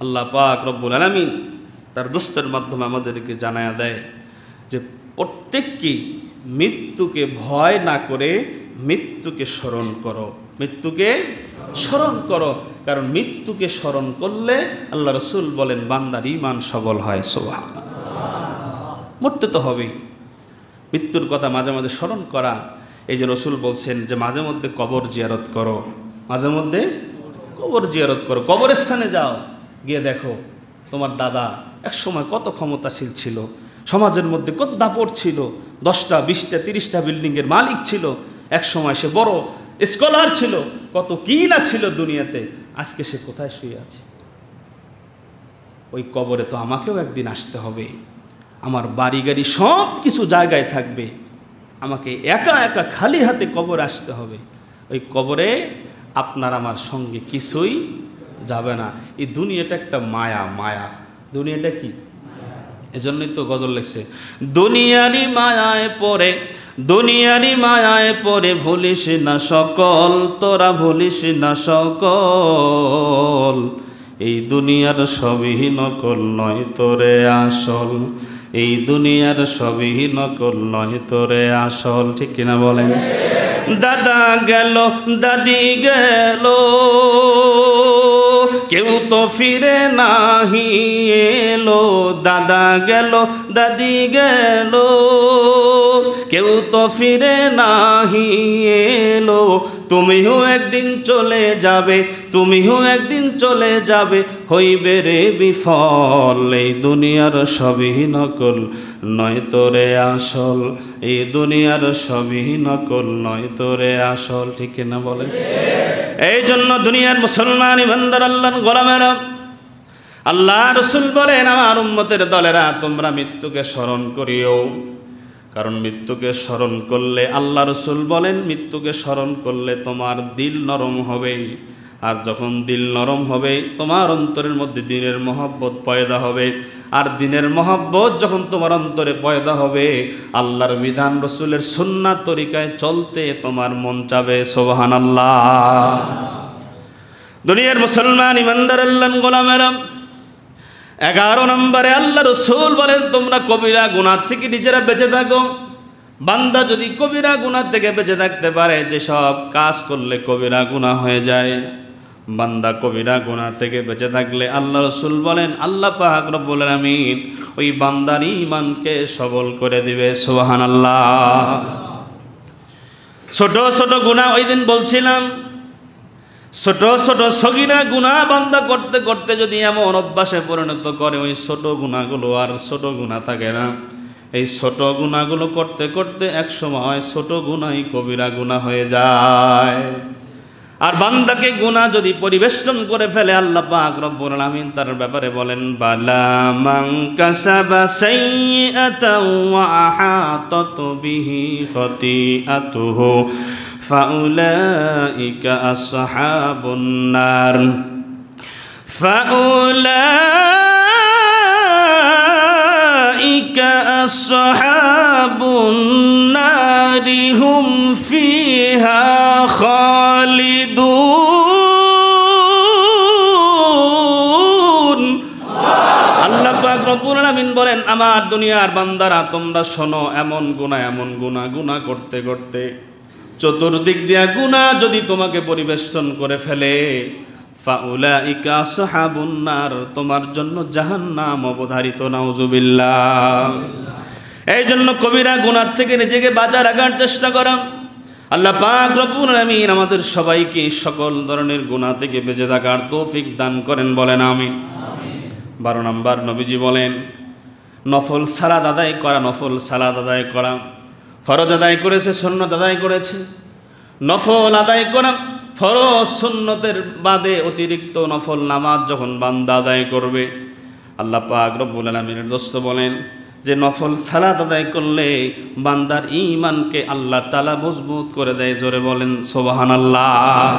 আল্লাহ পাক রব্বুল আলামিন তার দোস্তের মাধ্যমে আমাদেরকে জানায়া দেয় যে প্রত্যেককেই মৃত্যুকে ভয় না করে মৃত্যুকে স্মরণ করো, মৃত্যুকে স্মরণ করো। কারণ মৃত্যুকে স্মরণ করলে আল্লাহ রসুল বলেন বান্দার ঈমান সবল হয়। সুবহানাল্লাহ। মরতে তো হবেই, মৃত্যুর কথা মাঝে মাঝে স্মরণ করা। এই যে রসুল বলছেন যে মাঝে মধ্যে কবর জিয়ারত করো, মাঝে মধ্যে কবর জিয়ারত করো, কবরস্থানে যাও, গিয়ে দেখো তোমার দাদা এক সময় কত ক্ষমতাশীল ছিল, সমাজের মধ্যে কত দাপট ছিল, 10টা 20টা 30টা বিল্ডিংয়ের মালিক ছিল, এক সময় সে বড় স্কলার ছিল, কত কি না ছিল দুনিয়াতে, আজকে সে কোথায় শুয়ে আছে। ওই কবরে তো আমাকেও একদিন আসতে হবে, আমার বাড়ি গাড়ি সব কিছু জায়গায় থাকবে, আমাকে একা একা খালি হাতে কবরে আসতে হবে। ওই কবরে আপনার আমার সঙ্গে কিছুই যাবে না। এই দুনিয়াটা একটা মায়া, মায়া। দুনিয়াটা কি? এজন্যই তো গজল লেখছে, দুনিয়ারি মায়ায় পড়ে, দুনিয়ারি মায়ায় পড়ে ভুলিস না সকল, তোরা ভুলিস না সকল, এই দুনিয়ার সবই নকল নয় তোরে আসল, এই দুনিয়ার সবই নকল নয় তোরে আসল। ঠিক কিনা বলেন? দাদা গেল দাদি গেল, কেউ তো ফিরে নাহি এলো, দাদা গেল দাদি গেল, কেউ তো ফিরে নাহি এলো, তুমিও একদিন চলে যাবে, তুমিও একদিন চলে যাবে, হইবে রে বিফল, এই দুনিয়ার সবই নকল নয় তোরে আসল, এই দুনিয়ার সবই নকল নয় তোরে আসল। ঠিক না বলে? এই জন্য দুনিয়ার মুসলমান ইমানদার আল্লাহর গোলামেরা, আল্লাহ রসুল বলেন আমার উম্মতের দলেরা তোমরা মৃত্যুকে স্মরণ করিও, কারণ মৃত্যুকে স্মরণ করলে আল্লাহ রসুল বলেন মৃত্যুকে স্মরণ করলে তোমার দিল নরম হবে, আর যখন দিল নরম হবে তোমার অন্তরের মধ্যে দ্বীনের মহব্বত পয়দা হবে, আর দ্বীনের মহব্বত যখন তোমার অন্তরে পয়দা হবে আল্লাহর বিধান রসুলের সুন্নাত তরিকায় চলতে তোমার মন চাবে। সুবহানাল্লাহ। দুনিয়ার মুসলমান ইমানদার আল্লাহর গোলামেরা, 11 নম্বরে আল্লাহ রসুল বলেন তোমরা কবিরা গুনাহ থেকে নিজেরা বেঁচে থাকো। বান্দা যদি কবিরা গুনাহ থেকে বেঁচে থাকতে পারে, যেসব কাজ করলে কবিরা গুনাহ হয়ে যায়, বান্দা কবিরা গুনাহ থেকে বেঁচে থাকলে আল্লাহ রসুল বলেন আল্লাহ পাক রব্বুল আলামিন ওই বান্দার ঈমানকে সবল করে দিবে। সুবহানাল্লাহ। ছোট ছোট গুনাহ, ওই দিন বলছিলাম ছোট ছোট সগীরা গুনাহ বান্দা করতে করতে যদি এমন অভ্যাসে পরিণত করে, ওই ছোট গুনাহগুলো আর ছোট গুনাহ থাকে না। এই ছোট গুনাহগুলো করতে করতে এক সময় ছোট গুনাহই কবিরা গুনাহ হয়ে যায়। আর বান্দাকে গুনাহ যদি পরিবেষ্টন করে ফেলে আল্লাহ পাক রব্বুল আলামিন তার ব্যাপারে বলেন বালা মান কাসাবা সাইয়্যাতান ওয়া আহাতাত বিহি খাতিআতুহু ফাউলাইকা আসহাবুন নার, ফাউলাইকা আসহাবুন নারি হুম ফিহা খালিদুন। আল্লাহ পাক রব্বুল আলামিন বলেন আমার দুনিয়ার বান্দারা তোমরা শোনো, এমন গুনাহ করতে করতে চতুর্দিক দিয়া গুনাহ যদি তোমাকে পরিবেষ্টন করে ফেলে, ফাউলাইকা আসহাবুন নার, তোমার জন্য জাহান্নাম অবধারিত। নাউজুবিল্লাহ। এই জন্য কবিরা গুনাহ থেকে নিজেকে বাঁচা রাখার চেষ্টা করা। আল্লাহ পাক রব্বুল আলামিন আমাদের সবাইকে সকল ধরনের গুনাহ থেকে বেঁচে থাকার তৌফিক দান করেন, বলেন আমিন। 12 নম্বর নবীজি বলেন নফল সালাত আদায় করা, নফল সালাত আদায় করা। ফরজ আদায় করেছে, সুন্নাত আদায় করেছে। নফল আদায় করা, ফরজ সুন্নতের বাদে অতিরিক্ত নফল নামাজ যখন বান্দা আদায় করবে, আল্লাহ পাক রব্বুল আলামিনের দোস্ত বলেন যে নফল সালাত আদায় করলে বান্দার ঈমানকে আল্লাহ তাআলা মজবুত করে দেয়। জোরে বলেন সুবহানাল্লাহ।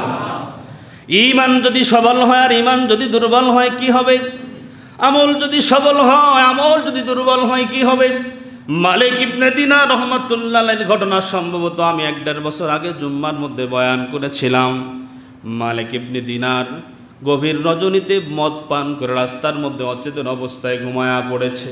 ঈমান যদি সবল হয় আর ঈমান যদি দুর্বল হয় কি হবে? আমল যদি সবল হয়, আমল যদি দুর্বল হয় কি হবে? মালিক ইবনে দিনার রাহমাতুল্লাহ আলাইহির ঘটনা সম্ভবত আমি 1-1.5 বছর আগে জুম্মার মধ্যে বয়ান করেছিলাম। মালিক ইবনে দিনার গভীর রজনীতে মদ পান করে রাস্তার মধ্যে অচেতন অবস্থায় ঘুমায়া পড়েছে।